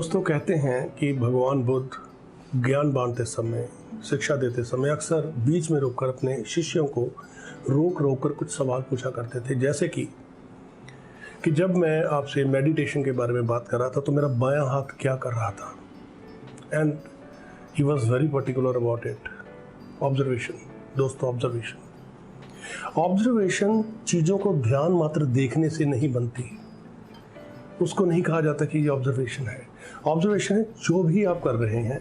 दोस्तों कहते हैं कि भगवान बुद्ध ज्ञान बांटते समय, शिक्षा देते समय अक्सर बीच में रोककर अपने शिष्यों को रोक कर कुछ सवाल पूछा करते थे। जैसे कि जब मैं आपसे मेडिटेशन के बारे में बात कर रहा था तो मेरा बायां हाथ क्या कर रहा था, and he was very particular about it. Observation दोस्तों, ऑब्जर्वेशन चीज़ों को ध्यान मात्र देखने से नहीं बनती। उसको नहीं कहा जाता कि ये ऑब्जर्वेशन है। ऑब्जर्वेशन है जो भी आप कर रहे हैं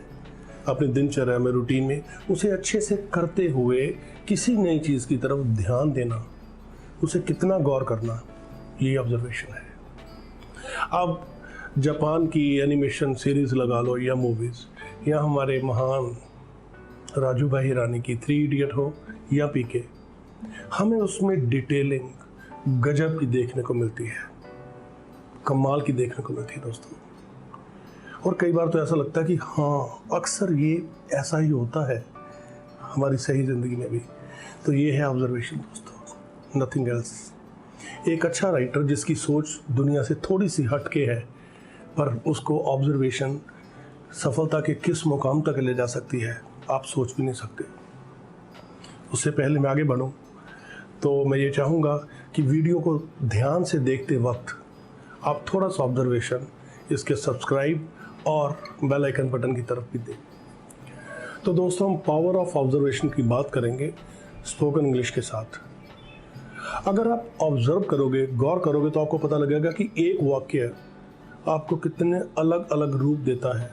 अपने दिनचर्या में, रूटीन में, उसे अच्छे से करते हुए किसी नई चीज़ की तरफ ध्यान देना, उसे कितना गौर करना, ये ऑब्जर्वेशन है। अब जापान की एनिमेशन सीरीज़ लगा लो या मूवीज़, या हमारे महान राजू भाई हिरानी की 3 इडियट हो या पीके, हमें उसमें डिटेलिंग गजब की देखने को मिलती है, कमाल की देखने को मिलती है दोस्तों। और कई बार तो ऐसा लगता है कि हाँ, अक्सर ये ऐसा ही होता है हमारी सही ज़िंदगी में भी। तो ये है ऑब्जर्वेशन दोस्तों, नथिंग एल्स। एक अच्छा राइटर जिसकी सोच दुनिया से थोड़ी सी हटके है, पर उसको ऑब्जर्वेशन सफलता के किस मुकाम तक ले जा सकती है आप सोच भी नहीं सकते। उससे पहले मैं आगे बढ़ूँ तो मैं ये चाहूँगा कि वीडियो को ध्यान से देखते वक्त आप थोड़ा सा ऑब्जर्वेशन इसके सब्सक्राइब और बेल आइकन बटन की तरफ भी दें। तो दोस्तों, हम पावर ऑफ ऑब्जर्वेशन की बात करेंगे स्पोकन इंग्लिश के साथ। अगर आप ऑब्जर्व करोगे, गौर करोगे, तो आपको पता लगेगा कि एक वाक्य आपको कितने अलग अलग रूप देता है,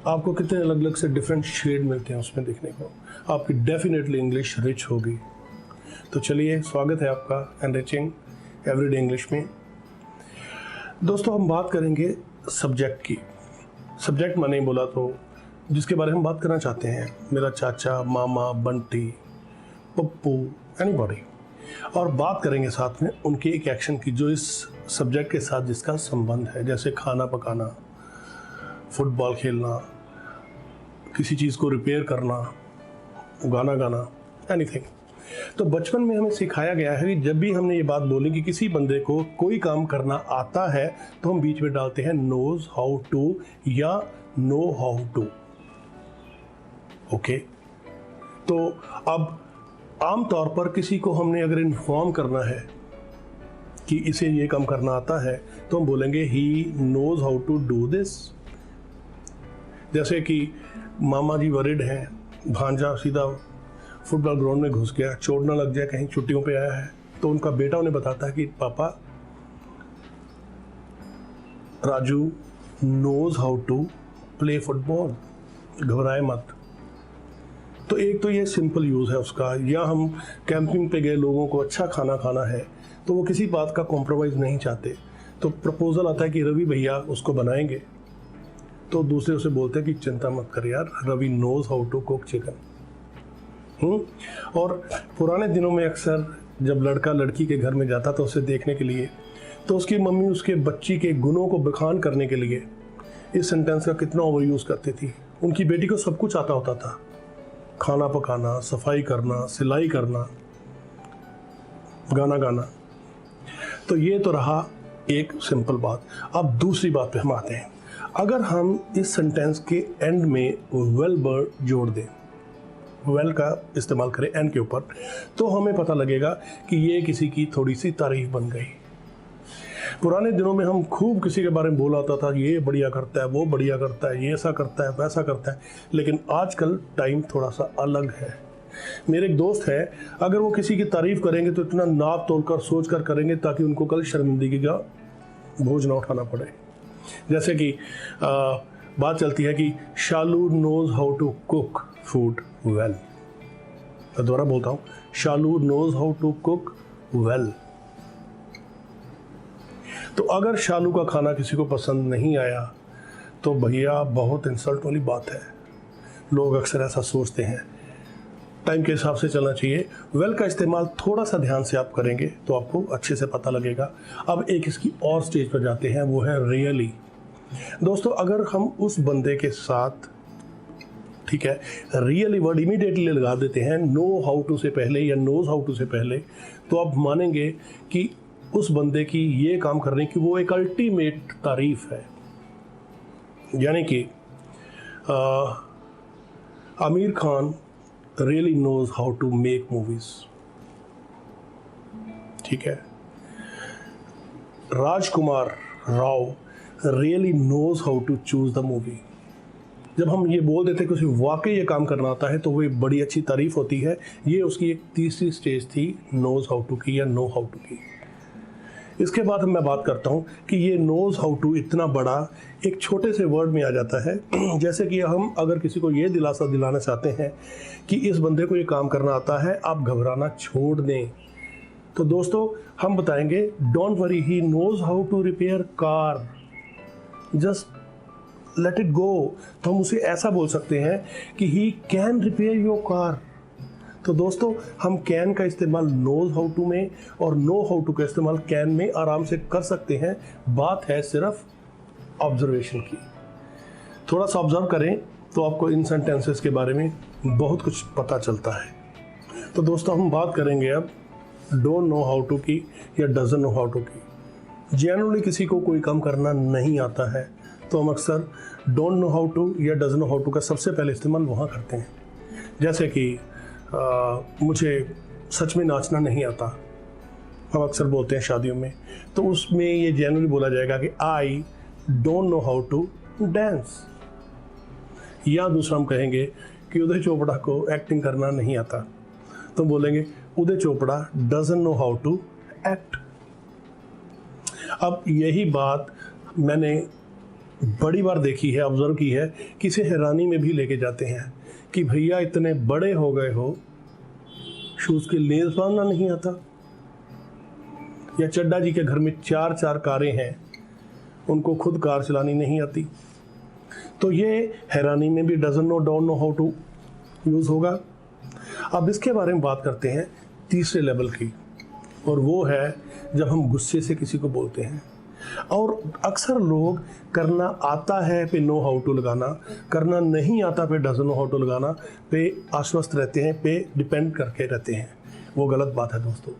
आपको कितने अलग अलग से डिफरेंट शेड मिलते हैं उसमें देखने को। आपकी डेफिनेटली इंग्लिश रिच होगी। तो चलिए, स्वागत है आपका एनरिचिंग एवरीडे इंग्लिश में। दोस्तों, हम बात करेंगे सब्जेक्ट की। सब्जेक्ट मैंने ही बोला तो जिसके बारे में हम बात करना चाहते हैं, मेरा चाचा, मामा, बंटी, पप्पू, एनीबॉडी। और बात करेंगे साथ में उनके एक एक्शन की जो इस सब्जेक्ट के साथ जिसका संबंध है, जैसे खाना पकाना, फुटबॉल खेलना, किसी चीज़ को रिपेयर करना, गाना गाना, एनीथिंग। तो बचपन में हमें सिखाया गया है कि जब भी हमने ये बात बोली कि किसी बंदे को कोई काम करना आता है तो हम बीच में डालते हैं नोज हाउ टू या नो हाउ टू। ओके, तो अब आमतौर पर किसी को हमने अगर इन्फॉर्म करना है कि इसे ये काम करना आता है तो हम बोलेंगे he knows how to do this. जैसे कि मामा जी वरिड हैं, भांजा सीधा फुटबॉल ग्राउंड में घुस गया, चोट ना लग जाए, कहीं छुट्टियों पे आया है, तो उनका बेटा उन्हें बताता है कि पापा, Raju knows how to play football, घबराए मत। तो एक तो ये सिंपल यूज़ है उसका। या हम कैंपिंग पे गए, लोगों को अच्छा खाना खाना है तो वो किसी बात का कॉम्प्रोमाइज़ नहीं चाहते, तो प्रपोजल आता है कि रवि भैया उसको बनाएंगे, तो दूसरे उसे बोलते हैं कि चिंता मत कर यार, Ravi knows how to cook chicken. और पुराने दिनों में अक्सर जब लड़का लड़की के घर में जाता था उसे देखने के लिए, तो उसकी मम्मी उसके बच्ची के गुणों को बखान करने के लिए इस सेंटेंस का कितना ओवर यूज़ करती थी। उनकी बेटी को सब कुछ आता होता था, खाना पकाना, सफाई करना, सिलाई करना, गाना गाना। तो ये तो रहा एक सिंपल बात। अब दूसरी बात पे हम आते हैं। अगर हम इस सेंटेंस के एंड में वेल वर्ड जोड़ दें, वेल का इस्तेमाल करें एंड के ऊपर, तो हमें पता लगेगा कि ये किसी की थोड़ी सी तारीफ बन गई। पुराने दिनों में हम खूब किसी के बारे में बोला होता था, ये बढ़िया करता है, वो बढ़िया करता है, ये ऐसा करता है, वैसा करता है। लेकिन आजकल टाइम थोड़ा सा अलग है। मेरे एक दोस्त है, अगर वो किसी की तारीफ करेंगे तो इतना नाप तोल कर सोच कर करेंगे ताकि उनको कल शर्मिंदगी का बोझ ना उठाना पड़े। जैसे कि बात चलती है कि Shalu knows how to cook food well. मैं दोबारा बोलता हूँ, Shalu knows how to cook well. तो अगर शालू का खाना किसी को पसंद नहीं आया तो भैया बहुत इंसल्ट वाली बात है। लोग अक्सर ऐसा सोचते हैं। टाइम के हिसाब से चलना चाहिए। वेल का इस्तेमाल थोड़ा सा ध्यान से आप करेंगे तो आपको अच्छे से पता लगेगा। अब एक इसकी और स्टेज पर जाते हैं, वो है रियली। दोस्तों, अगर हम उस बंदे के साथ, ठीक है, रियली वर्ड इमीडिएटली लगा देते हैं नो हाउ टू से पहले या नोज हाउ टू से पहले, तो आप मानेंगे कि उस बंदे की ये काम करने की वो एक अल्टीमेट तारीफ है। यानी कि Aamir Khan really knows how to make movies, ठीक है। Rajkummar Rao really knows how to choose the movie. जब हम ये बोल देते कि उसे वाकई ये काम करना आता है तो वो बड़ी अच्छी तारीफ होती है। ये उसकी एक तीसरी स्टेज थी, नोज हाउ टू की या नो हाउ टू की। इसके बाद मैं बात करता हूँ कि ये नोज हाउ टू इतना बड़ा एक छोटे से वर्ड में आ जाता है। जैसे कि हम अगर किसी को ये दिलासा दिलाना चाहते हैं कि इस बंदे को ये काम करना आता है, आप घबराना छोड़ दें, तो दोस्तों हम बताएंगे don't worry, he knows how to repair car, just let it go. तो हम उसे ऐसा बोल सकते हैं कि he can repair your car. तो दोस्तों हम कैन का इस्तेमाल नोज हाउ टू में और नो हाउ टू का इस्तेमाल कैन में आराम से कर सकते हैं। बात है सिर्फ ऑब्जर्वेशन की। थोड़ा सा ऑब्जर्व करें तो आपको इन सेंटेंसेस के बारे में बहुत कुछ पता चलता है। तो दोस्तों हम बात करेंगे अब डोंट नो हाउ टू की या डजंट नो हाउ टू की। जनरली किसी को कोई काम करना नहीं आता है तो हम अक्सर डोंट नो हाउ टू या डजंट नो हाउ टू का सबसे पहले इस्तेमाल वहाँ करते हैं। जैसे कि मुझे सच में नाचना नहीं आता, हम अक्सर बोलते हैं शादियों में, तो उसमें ये जनरली बोला जाएगा कि I don't know how to dance. या दूसरा हम कहेंगे कि उदय चोपड़ा को एक्टिंग करना नहीं आता, तो बोलेंगे Uday Chopra doesn't know how to act. अब यही बात मैंने बड़ी बार देखी है, ऑब्जर्व की है, किसी हैरानी में भी लेके जाते हैं कि भैया इतने बड़े हो गए हो, शूज़ के लेस बांधना नहीं आता। या चड्डा जी के घर में 4-4 कारें हैं, उनको खुद कार चलानी नहीं आती। तो ये हैरानी में भी doesn't know don't know how to use होगा। अब इसके बारे में बात करते हैं तीसरे लेवल की, और वो है जब हम गुस्से से किसी को बोलते हैं। और अक्सर लोग करना आता है पे नो हाउ टू लगाना, करना नहीं आता पे डजंट नो हाउ टू लगाना पे आश्वस्त रहते हैं, पे डिपेंड करके रहते हैं। वो गलत बात है दोस्तों,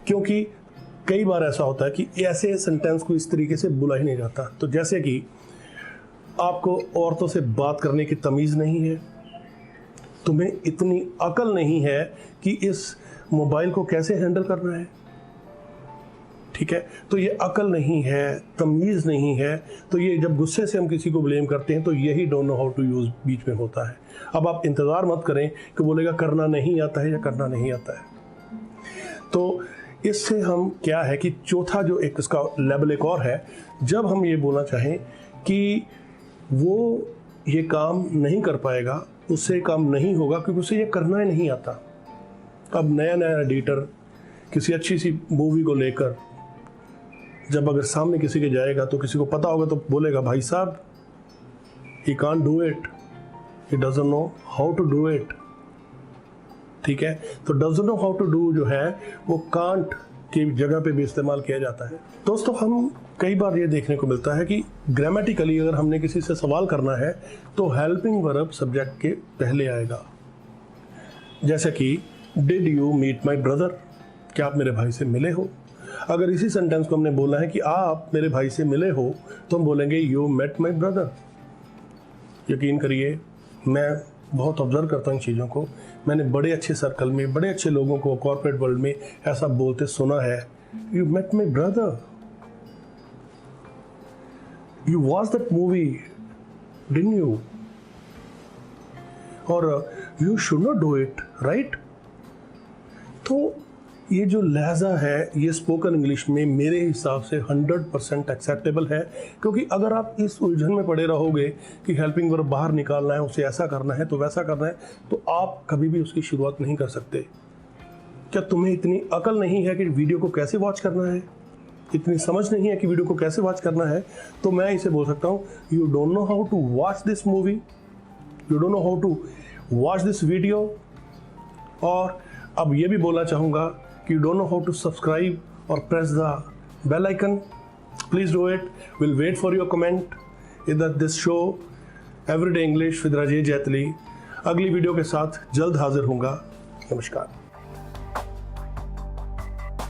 क्योंकि कई बार ऐसा होता है कि ऐसे सेंटेंस को इस तरीके से बोला ही नहीं जाता। तो जैसे कि आपको औरतों से बात करने की तमीज़ नहीं है, तुम्हें इतनी अकल नहीं है कि इस मोबाइल को कैसे हैंडल करना है, ठीक है। तो ये अकल नहीं है, तमीज़ नहीं है, तो ये जब गुस्से से हम किसी को ब्लेम करते हैं तो यही don't know how to use बीच में होता है। अब आप इंतज़ार मत करें कि बोलेगा करना नहीं आता है या करना नहीं आता है। तो इससे हम क्या है कि चौथा जो एक इसका लेवल एक और है, जब हम ये बोलना चाहें कि वो ये काम नहीं कर पाएगा, उससे काम नहीं होगा क्योंकि उसे ये करना ही नहीं आता। अब नया नया एडिटर किसी अच्छी सी मूवी को लेकर जब अगर सामने किसी के जाएगा तो किसी को पता होगा तो बोलेगा भाई साहब he can't do it, he doesn't know how to do it, ठीक है। तो doesn't know how to do जो है वो कांट की जगह पे भी इस्तेमाल किया जाता है। दोस्तों हम कई बार ये देखने को मिलता है कि ग्रामेटिकली अगर हमने किसी से सवाल करना है तो हेल्पिंग वर्ब सब्जेक्ट के पहले आएगा। जैसे कि did you meet my brother, क्या आप मेरे भाई से मिले हो। अगर इसी सेंटेंस को हमने बोला है कि आप मेरे भाई से मिले हो तो हम बोलेंगे यू मेट माई ब्रदर। यकीन करिए मैं बहुत ऑब्जर्व करता हूँ इन चीज़ों को। मैंने बड़े अच्छे सर्कल में, बड़े अच्छे लोगों को कॉर्पोरेट वर्ल्ड में ऐसा बोलते सुना है, you met my brother, you watch that movie didn't you, और you should not do it right. तो ये जो लहजा है ये स्पोकन इंग्लिश में मेरे हिसाब से 100% एक्सेप्टेबल है, क्योंकि अगर आप इस उलझन में पड़े रहोगे कि हेल्पिंग वर्ब बाहर निकालना है, उसे ऐसा करना है तो वैसा करना है, तो आप कभी भी उसकी शुरुआत नहीं कर सकते। क्या तुम्हें इतनी अकल नहीं है कि वीडियो को कैसे वॉच करना है, इतनी समझ नहीं है कि वीडियो को कैसे वॉच करना है, तो मैं इसे बोल सकता हूँ you don't know how to watch this movie, you don't know how to watch this video. और अब ये भी बोलना चाहूँगा कि you don't know how to subscribe or press the bell icon, please do it. We'll wait for your comment in this show Everyday English with Rajesh जैतली। अगली video के साथ जल्द हाजिर होऊंगा। नमस्कार।